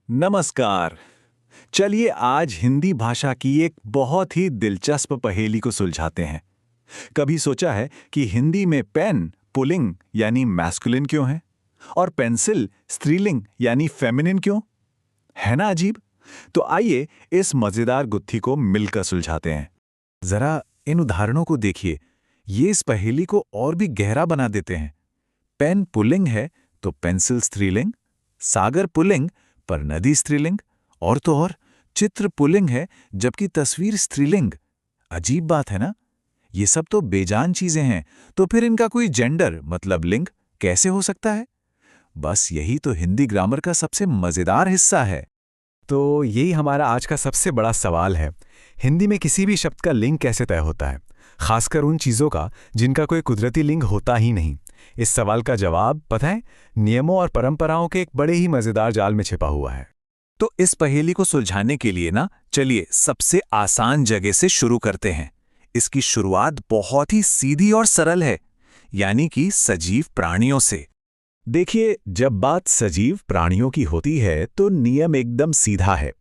नमस्कार। चलिए आज हिंदी भाषा की एक बहुत ही दिलचस्प पहेली को सुलझाते हैं। कभी सोचा है कि हिंदी में पेन पुल्लिंग यानी मैस्कुलिन क्यों है और पेंसिल स्त्रीलिंग यानी फेमिनिन क्यों? है ना अजीब? तो आइए इस मजेदार गुत्थी को मिलकर सुलझाते हैं। जरा इन उदाहरणों को देखिए, ये इस पहेली को और भी गहरा बना देते हैं। पेन पुल्लिंग है तो पेंसिल स्त्रीलिंग, सागर पुल्लिंग पर नदी स्त्रीलिंग, और तो और चित्र पुल्लिंग है जबकि तस्वीर स्त्रीलिंग। अजीब बात है ना? ये सब तो बेजान चीजें हैं, तो फिर इनका कोई जेंडर मतलब लिंग कैसे हो सकता है? बस यही तो हिंदी ग्रामर का सबसे मजेदार हिस्सा है। तो यही हमारा आज का सबसे बड़ा सवाल है। हिंदी में किसी भी शब्द का लिंग कैसे तय होता है, खासकर उन चीज़ों का जिनका कोई कुदरती लिंग होता ही नहीं। इस सवाल का जवाब पता है, नियमों और परंपराओं के एक बड़े ही मजेदार जाल में छिपा हुआ है। तो इस पहेली को सुलझाने के लिए ना चलिए सबसे आसान जगह से शुरू करते हैं। इसकी शुरुआत बहुत ही सीधी और सरल है, यानी कि सजीव प्राणियों से। देखिए, जब बात सजीव प्राणियों की होती है तो नियम एकदम सीधा है।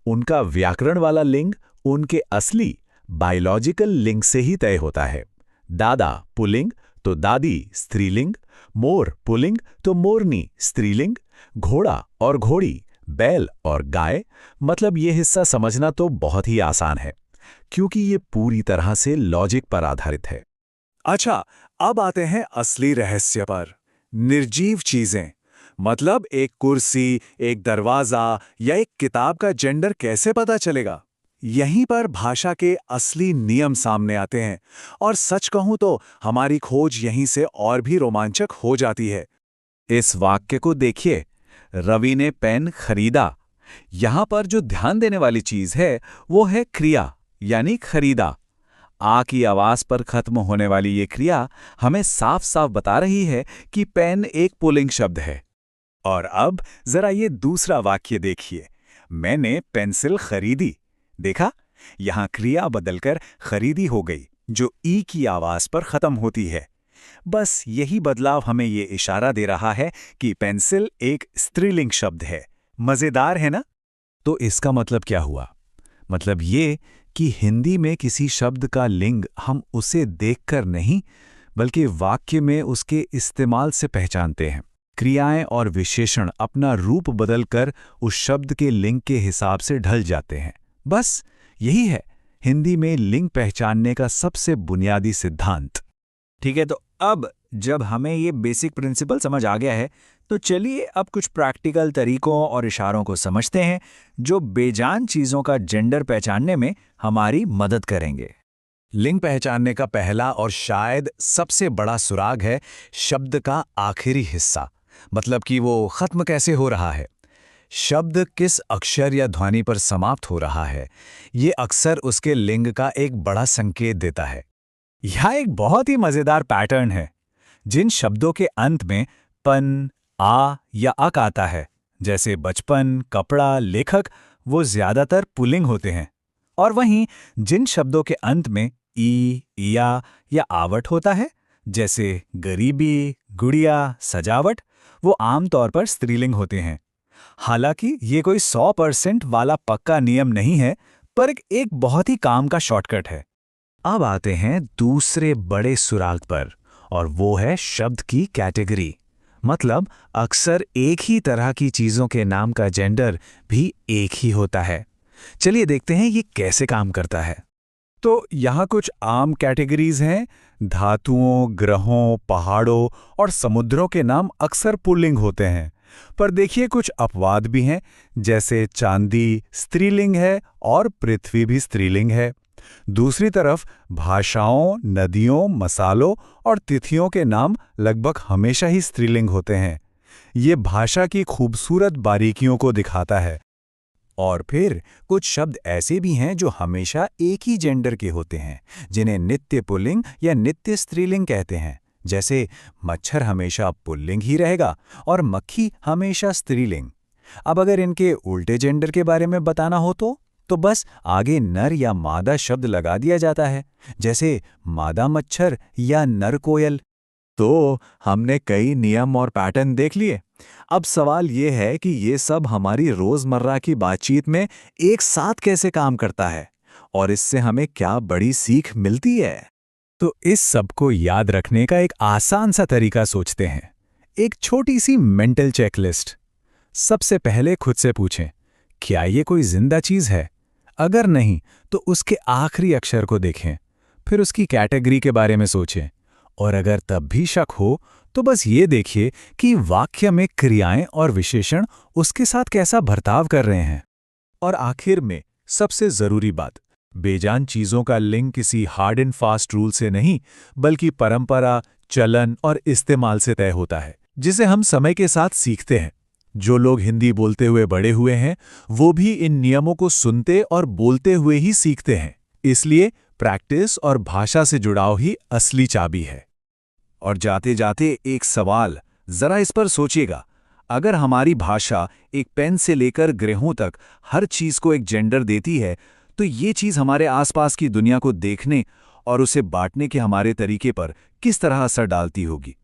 उनका व्याकरण वाला लिंग उनके असली बायोलॉजिकल लिंग से ही तय होता है। दादा पुल्लिंग तो दादी स्त्रीलिंग, मोर पुल्लिंग तो मोरनी स्त्रीलिंग, घोड़ा और घोड़ी, बैल और गाय। मतलब ये हिस्सा समझना तो बहुत ही आसान है, क्योंकि ये पूरी तरह से लॉजिक पर आधारित है। अच्छा, अब आते हैं असली रहस्य पर। निर्जीव चीजें, मतलब एक कुर्सी, एक दरवाजा या एक किताब का जेंडर कैसे पता चलेगा? यहीं पर भाषा के असली नियम सामने आते हैं, और सच कहूं तो हमारी खोज यहीं से और भी रोमांचक हो जाती है। इस वाक्य को देखिए, रवि ने पेन खरीदा। यहां पर जो ध्यान देने वाली चीज है वो है क्रिया, यानी खरीदा। आ की आवाज पर खत्म होने वाली ये क्रिया हमें साफ साफ बता रही है कि पेन एक पुल्लिंग शब्द है। और अब जरा ये दूसरा वाक्य देखिए, मैंने पेंसिल खरीदी। देखा, यहां क्रिया बदलकर खरीदी हो गई, जो ई की आवाज पर खत्म होती है। बस यही बदलाव हमें ये इशारा दे रहा है कि पेंसिल एक स्त्रीलिंग शब्द है। मजेदार है ना? तो इसका मतलब क्या हुआ? मतलब ये कि हिंदी में किसी शब्द का लिंग हम उसे देखकर नहीं, बल्कि वाक्य में उसके इस्तेमाल से पहचानते हैं। क्रियाएं और विशेषण अपना रूप बदलकर उस शब्द के लिंग के हिसाब से ढल जाते हैं। बस यही है हिंदी में लिंग पहचानने का सबसे बुनियादी सिद्धांत। ठीक है, तो अब जब हमें ये बेसिक प्रिंसिपल समझ आ गया है, तो चलिए अब कुछ प्रैक्टिकल तरीकों और इशारों को समझते हैं जो बेजान चीजों का जेंडर पहचानने में हमारी मदद करेंगे। लिंग पहचानने का पहला और शायद सबसे बड़ा सुराग है शब्द का आखिरी हिस्सा, मतलब कि वो खत्म कैसे हो रहा है। शब्द किस अक्षर या ध्वनि पर समाप्त हो रहा है, ये अक्सर उसके लिंग का एक बड़ा संकेत देता है। यह एक बहुत ही मजेदार पैटर्न है। जिन शब्दों के अंत में पन, आ या अक आता है, जैसे बचपन, कपड़ा, लेखक, वो ज्यादातर पुल्लिंग होते हैं। और वहीं जिन शब्दों के अंत में ई, या आवट होता है, जैसे गरीबी, गुड़िया, सजावट, वो आमतौर पर स्त्रीलिंग होते हैं। हालांकि ये कोई 100% वाला पक्का नियम नहीं है, पर एक बहुत ही काम का शॉर्टकट है। अब आते हैं दूसरे बड़े सुराग पर, और वो है शब्द की कैटेगरी। मतलब अक्सर एक ही तरह की चीजों के नाम का जेंडर भी एक ही होता है। चलिए देखते हैं ये कैसे काम करता है। तो यहाँ कुछ आम कैटेगरीज हैं। धातुओं, ग्रहों, पहाड़ों और समुद्रों के नाम अक्सर पुल्लिंग होते हैं। पर देखिए कुछ अपवाद भी हैं, जैसे चांदी स्त्रीलिंग है और पृथ्वी भी स्त्रीलिंग है। दूसरी तरफ भाषाओं, नदियों, मसालों और तिथियों के नाम लगभग हमेशा ही स्त्रीलिंग होते हैं। ये भाषा की खूबसूरत बारीकियों को दिखाता है। और फिर कुछ शब्द ऐसे भी हैं जो हमेशा एक ही जेंडर के होते हैं, जिन्हें नित्य पुल्लिंग या नित्य स्त्रीलिंग कहते हैं। जैसे मच्छर हमेशा पुल्लिंग ही रहेगा और मक्खी हमेशा स्त्रीलिंग। अब अगर इनके उल्टे जेंडर के बारे में बताना हो तो बस आगे नर या मादा शब्द लगा दिया जाता है, जैसे मादा मच्छर या नर कोयल। तो हमने कई नियम और पैटर्न देख लिए। अब सवाल ये है कि ये सब हमारी रोजमर्रा की बातचीत में एक साथ कैसे काम करता है और इससे हमें क्या बड़ी सीख मिलती है। तो इस सब को याद रखने का एक आसान सा तरीका सोचते हैं, एक छोटी सी मेंटल चेकलिस्ट। सबसे पहले खुद से पूछें, क्या ये कोई जिंदा चीज है? अगर नहीं, तो उसके आखिरी अक्षर को देखें, फिर उसकी कैटेगरी के बारे में सोचें, और अगर तब भी शक हो तो बस ये देखिए कि वाक्य में क्रियाएं और विशेषण उसके साथ कैसा बर्ताव कर रहे हैं। और आखिर में सबसे जरूरी बात, बेजान चीजों का लिंक किसी हार्ड एंड फास्ट रूल से नहीं, बल्कि परंपरा, चलन और इस्तेमाल से तय होता है, जिसे हम समय के साथ सीखते हैं। जो लोग हिंदी बोलते हुए बड़े हुए हैं, वो भी इन नियमों को सुनते और बोलते हुए ही सीखते हैं। इसलिए प्रैक्टिस और भाषा से जुड़ाव ही असली चाबी है। और जाते जाते एक सवाल, जरा इस पर सोचिएगा। अगर हमारी भाषा एक पेन से लेकर ग्रहों तक हर चीज को एक जेंडर देती है, तो ये चीज हमारे आसपास की दुनिया को देखने और उसे बांटने के हमारे तरीके पर किस तरह असर डालती होगी।